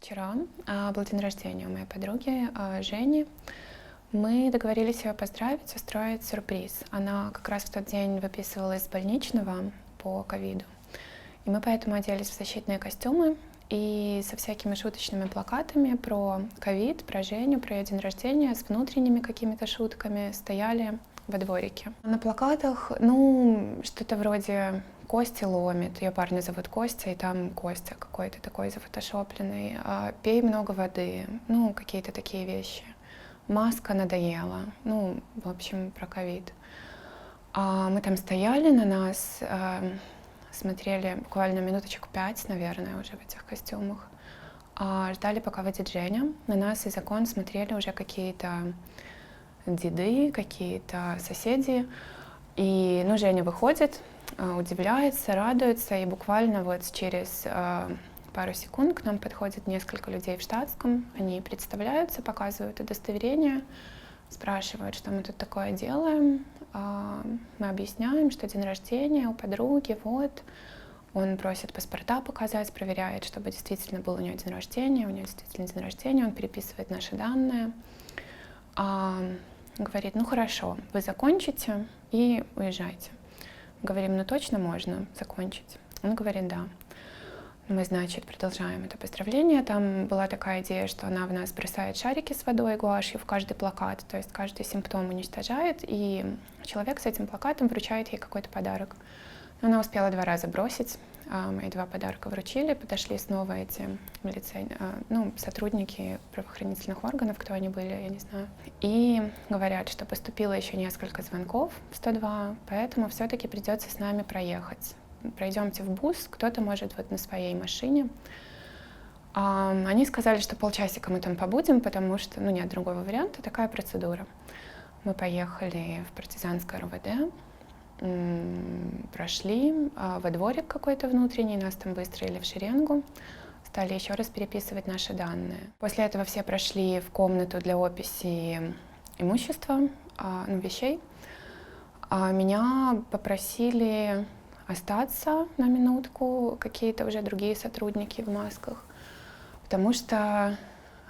Вчера был день рождения у моей подруги Жени. Мы договорились ее поздравить, устроить сюрприз. Она как раз в тот день выписывалась из больничного по ковиду. И мы поэтому оделись в защитные костюмы и со всякими шуточными плакатами про ковид, про Женю, про ее день рождения, с внутренними какими-то шутками стояли во дворике. На плакатах, что-то вроде «Кости ломит», ее парня зовут Костя, и там Костя какой-то такой зафотошопленный, «Пей много воды», какие-то такие вещи. «Маска надоела», в общем, про ковид. Мы там стояли, на нас смотрели буквально минуточек 5, наверное, уже в этих костюмах. Ждали, пока выйдет Женя. На нас из окон смотрели уже какие-то деды, какие-то соседи. И, Женя выходит, удивляется, радуется, и буквально вот через пару секунд к нам подходит несколько людей в штатском. Они представляются, показывают удостоверение, спрашивают, что мы тут такое делаем. Мы объясняем, что день рождения у подруги, вот. Он просит паспорта показать, проверяет, чтобы действительно был у нее день рождения. У нее действительно день рождения, он переписывает наши данные. Говорит, хорошо, вы закончите и уезжайте. Говорим, точно можно закончить? Он говорит, да. Мы, значит, продолжаем это поздравление. Там была такая идея, что она в нас бросает шарики с водой, гуашью в каждый плакат, то есть каждый симптом уничтожает, и человек с этим плакатом вручает ей какой-то подарок. Но она успела 2 раза бросить. Мои 2 подарка вручили, подошли снова эти сотрудники правоохранительных органов, кто они были, я не знаю. И говорят, что поступило еще несколько звонков в 102, поэтому все-таки придется с нами проехать. Пройдемте в бус, кто-то может вот на своей машине. Они сказали, что полчасика мы там побудем, потому что, нет другого варианта, такая процедура. Мы поехали в партизанское РУВД, прошли во дворик какой-то внутренний, нас там выстроили в шеренгу, стали еще раз переписывать наши данные. После этого все прошли в комнату для описи имущества, вещей. Меня попросили остаться на минутку, какие-то уже другие сотрудники в масках, потому что,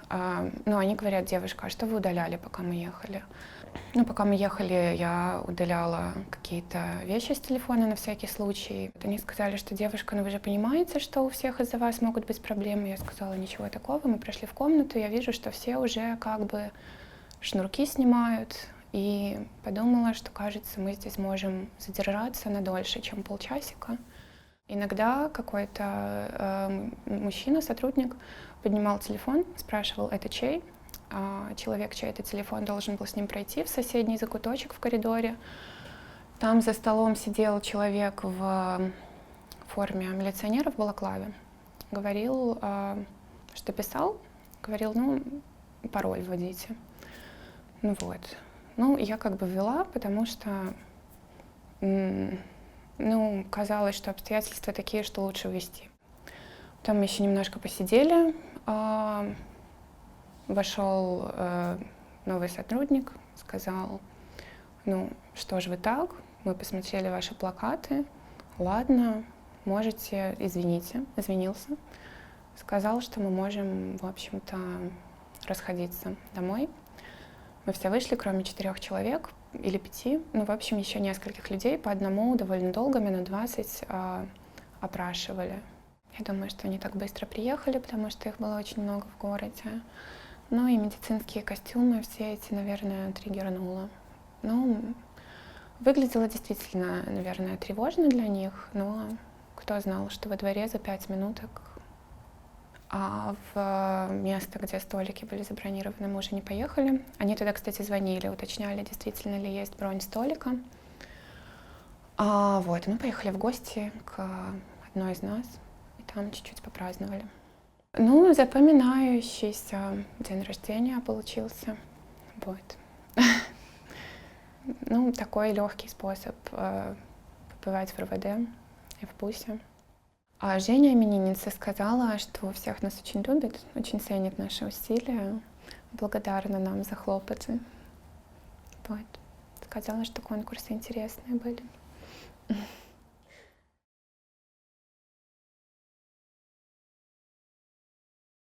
они говорят, девушка, а что вы удаляли, пока мы ехали? Пока мы ехали, я удаляла какие-то вещи с телефона на всякий случай. Они сказали, что девушка, вы же понимаете, что у всех из-за вас могут быть проблемы. Я сказала, ничего такого. Мы прошли в комнату, я вижу, что все уже шнурки снимают. И подумала, что, кажется, мы здесь можем задержаться на дольше, чем полчасика. Иногда какой-то мужчина, сотрудник, поднимал телефон, спрашивал, это чей? Человек, чей это телефон, должен был с ним пройти в соседний закуточек в коридоре. Там за столом сидел человек в форме милиционера в балаклаве. Говорил, что писал, говорил, пароль вводите. Я ввела, потому что, казалось, что обстоятельства такие, что лучше ввести. Потом мы еще немножко посидели, вошел новый сотрудник, сказал, что же вы так, мы посмотрели ваши плакаты, ладно, можете, извинился, сказал, что мы можем, в общем-то, расходиться домой. Мы все вышли, кроме 4 человек или 5, в общем, еще нескольких людей по одному довольно долго, минут 20 опрашивали. Я думаю, что они так быстро приехали, потому что их было очень много в городе. И медицинские костюмы все эти, наверное, триггернуло. Выглядело действительно, наверное, тревожно для них, но кто знал, что во дворе за 5 минуток, в место, где столики были забронированы, мы уже не поехали. Они туда, кстати, звонили, уточняли, действительно ли есть бронь столика. Мы поехали в гости к одной из нас, и там чуть-чуть попраздновали. Запоминающийся день рождения получился. Такой легкий способ побывать в РУВД и в бусе. Женя, именинница, сказала, что всех нас очень любит, очень ценит наши усилия, благодарна нам за хлопоты. Сказала, что конкурсы интересные были.